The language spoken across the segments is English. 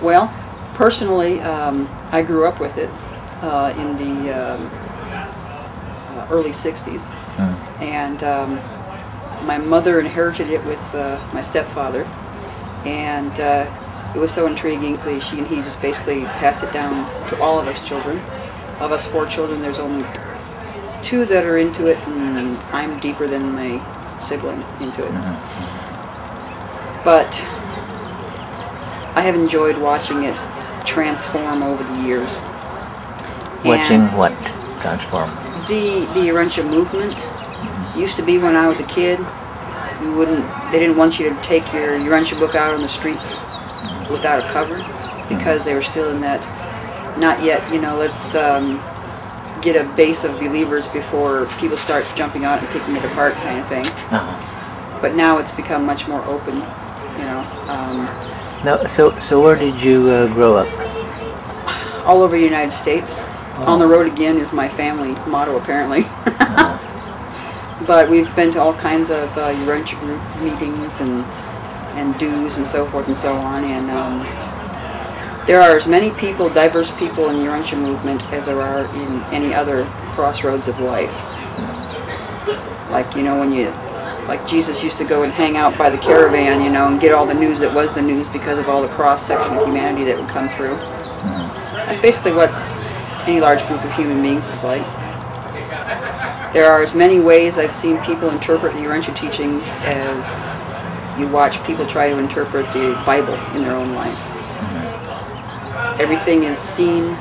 Well, personally, I grew up with it in the early 60s. And my mother inherited it with my stepfather, and it was so intriguing. She and he just basically passed it down to all of us children. Of us 4 children, there's only 2 that are into it, and I'm deeper than my sibling into it. But I have enjoyed watching it transform over the years. Watching what transform? The Urantia movement. Used to be when I was a kid, they didn't want you to take your Urantia book out on the streets without a cover, because they were still in that, not yet, let's get a base of believers before people start jumping out and picking it apart kind of thing. But now it's become much more open, No, so where did you grow up? All over the United States. On the road again is my family motto, apparently. But we've been to all kinds of Urantia group meetings and dues and so forth and so on. And there are as many people, diverse people in the Urantia movement as there are in any other crossroads of life. Like, like Jesus used to go and hang out by the caravan, and get all the news that was the news because of all the cross-section of humanity that would come through. That's basically what any large group of human beings is like. There are as many ways I've seen people interpret the Urantia teachings as you watch people try to interpret the Bible in their own life. Everything is seen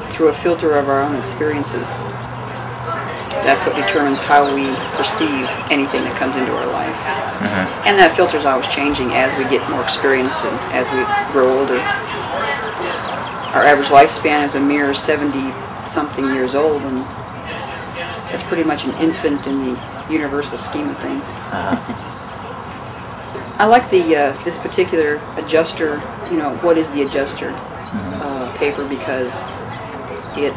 through a filter of our own experiences. That's what determines how we perceive anything that comes into our life. And that filter is always changing as we get more experience and as we grow older. Our average lifespan is a mere 70-something years old, and that's pretty much an infant in the universal scheme of things. I like this particular adjuster, what is the adjuster paper, because it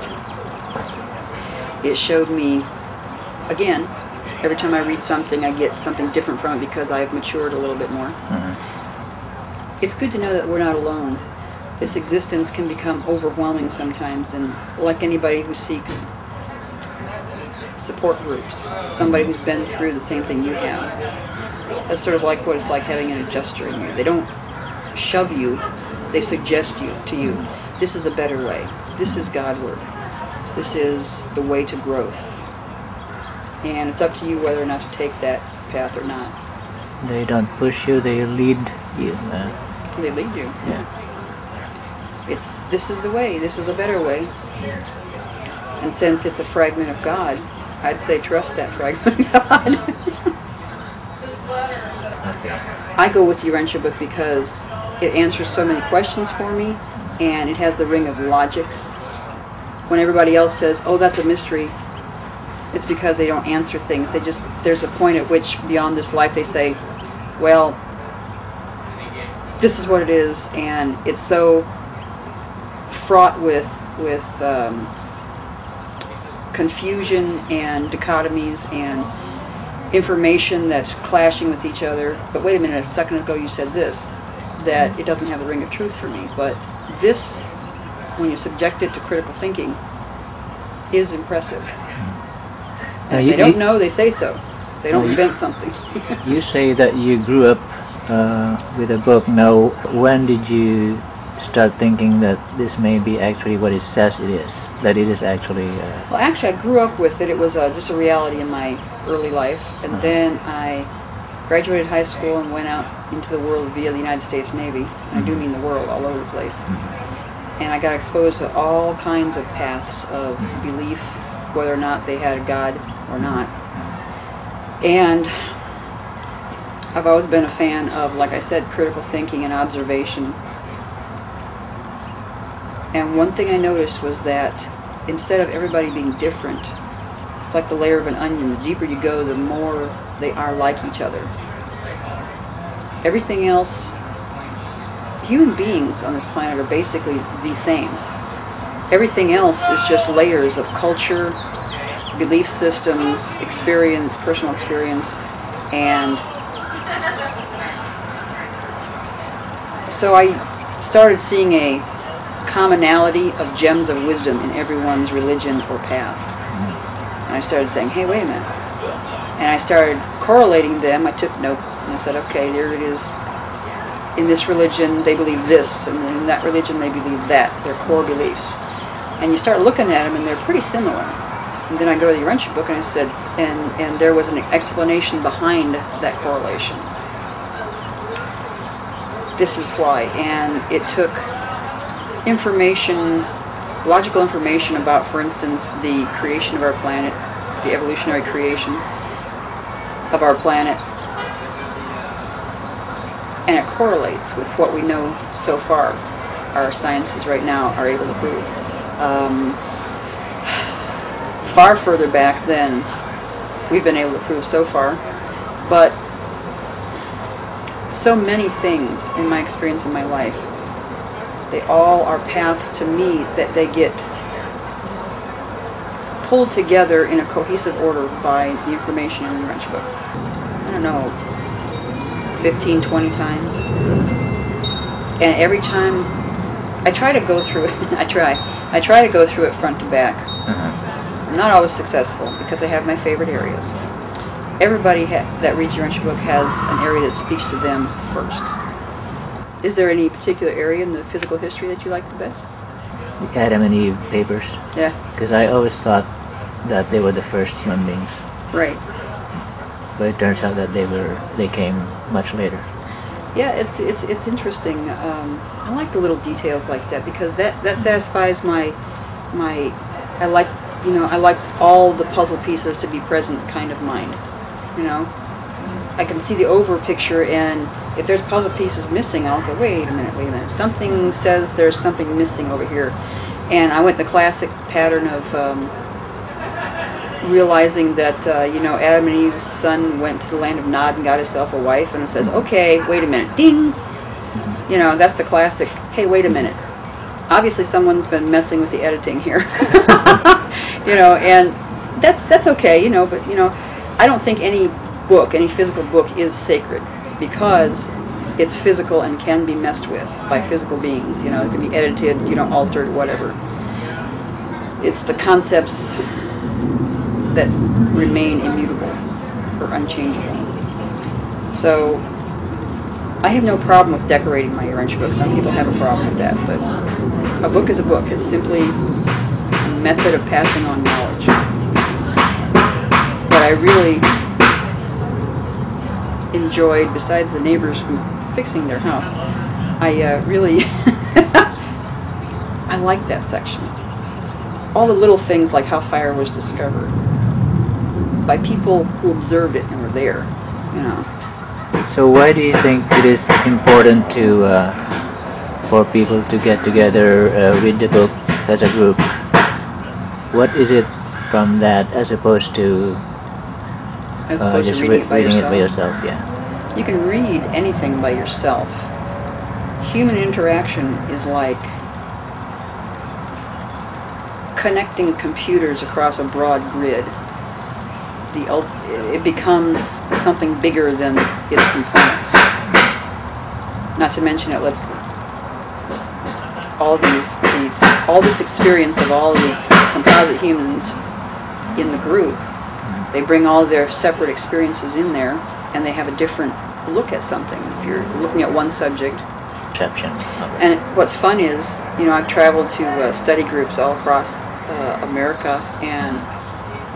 showed me, again, every time I read something I get something different from it because I've matured a little bit more. It's good to know that we're not alone. This existence can become overwhelming sometimes, and like anybody who seeks support groups, somebody who's been through the same thing you have, that's sort of like what it's like having an adjuster in you. They don't shove you, they suggest to you, this is a better way, this is Godward, this is the way to growth, and it's up to you whether or not to take that path or not. They don't push you, they lead you. They lead you. Yeah. This is the way, this is a better way. And since it's a fragment of God, I'd say trust that fragment of God. I go with the Urantia book because it answers so many questions for me, and it has the ring of logic. When everybody else says, oh, that's a mystery, it's because they don't answer things. There's a point at which beyond this life they say, well, this is what it is, and it's so fraught with confusion and dichotomies and information that's clashing with each other. But wait a minute, a second ago you said this, that it doesn't have the ring of truth for me. But this, when you subject it to critical thinking, is impressive. And if they don't know, they say so. They don't invent something. You say that you grew up with a book. Now, when did you start thinking that this may be actually what it says it is? That it is actually... Well, actually, I grew up with it. It was just a reality in my early life. And then I graduated high school and went out into the world via the United States Navy. And I do mean the world, all over the place. And I got exposed to all kinds of paths of belief, whether or not they had a God or not. And I've always been a fan of, like I said, critical thinking and observation. And one thing I noticed was that instead of everybody being different, it's like the layer of an onion. The deeper you go, the more they are like each other. Everything else, human beings on this planet are basically the same. Everything else is just layers of culture, belief systems, experience, personal experience, and so I started seeing a commonality of gems of wisdom in everyone's religion or path. And I started saying, hey, wait a minute. And I started correlating them. I took notes and I said, okay, there it is. In this religion they believe this, and in that religion they believe that, their core beliefs. And you start looking at them and they're pretty similar. And then I go to the Urantia Book and I said, and there was an explanation behind that correlation. This is why. And it took information, logical information about, for instance, the creation of our planet, the evolutionary creation of our planet, and it correlates with what we know so far. Our sciences right now are able to prove. Far further back than we've been able to prove so far, but so many things in my experience in my life, they all are paths to me that they get pulled together in a cohesive order by the information in the Urantia Book. I don't know, 15, 20 times. And every time I try to go through it, I try to go through it front to back. I'm not always successful because I have my favorite areas. Everybody that reads your Urantia Book has an area that speaks to them first. Is there any particular area in the physical history that you like the best? The Adam and Eve papers. Yeah. Because I always thought that they were the first human beings. Right. But it turns out that they came much later. Yeah, it's interesting. I like the little details like that because that satisfies my I like all the puzzle pieces to be present kind of mind. You know, I can see the over picture, and if there's puzzle pieces missing, I'll go, wait a minute. Something says there's something missing over here. And I went the classic pattern of realizing that, Adam and Eve's son went to the land of Nod and got himself a wife, and it says, okay, wait a minute, ding! That's the classic, hey, wait a minute. Obviously someone's been messing with the editing here. And that's okay, but, I don't think any physical book is sacred because it's physical and can be messed with by physical beings. It can be edited, altered, whatever. It's the concepts that remain immutable or unchangeable. So I have no problem with decorating my Urantia Book. Some people have a problem with that, but a book is a book. It's simply a method of passing on knowledge. But I really enjoyed, besides the neighbors fixing their house, I really I like that section. All the little things like how fire was discovered by people who observed it and were there, So why do you think it is important to for people to get together, read the book as a group? What is it from that as opposed to just reading it by yourself? Yeah. You can read anything by yourself. Human interaction is like connecting computers across a broad grid. It becomes something bigger than its components. Not to mention, it lets all this experience of all the composite humans in the group. They bring all their separate experiences in there, and they have a different look at something. If you're looking at one subject. Perception. And what's fun is, I've traveled to study groups all across America and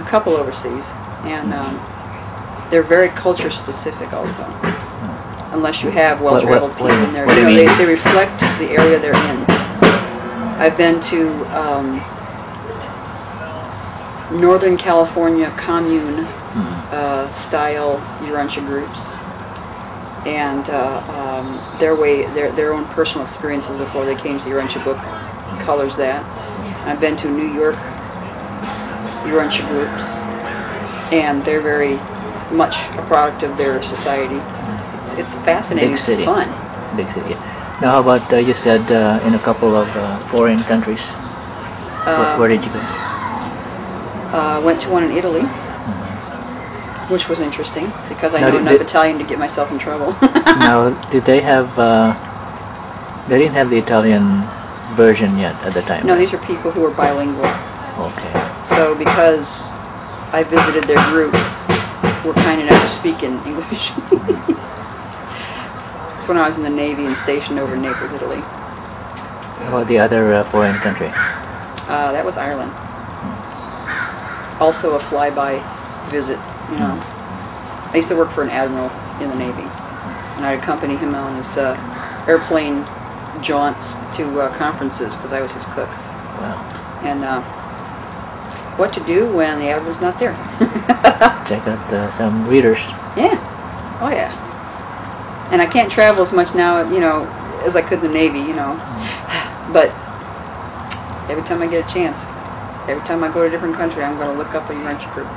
a couple overseas, and they're very culture specific also. Unless you have well-traveled people in there, they reflect the area they're in. I've been to Northern California commune style Urantia groups, and their own personal experiences before they came to the Urantia Book colors that. I've been to New York Urantia groups, and they're very much a product of their society. It's fascinating. Big city. It's fun. Big city. Now, how about you said in a couple of foreign countries? Where did you go? Went to one in Italy, which was interesting because I know enough Italian to get myself in trouble. Now, did they have They didn't have the Italian version yet at the time. No, right? these are people who are bilingual. Okay. So because I visited their group, we're kind enough to speak in English. It's when I was in the Navy and stationed over in Naples, Italy. How about the other foreign country? That was Ireland. Also a flyby visit, you know. I used to work for an admiral in the Navy, and I'd accompany him on his airplane jaunts to conferences because I was his cook. Wow. And what to do when the admiral's not there. Check out some readers. Yeah. Oh yeah. And I can't travel as much now, you know, as I could in the Navy, you know. But every time I get a chance, every time I go to a different country, I'm going to look up a Urantia group.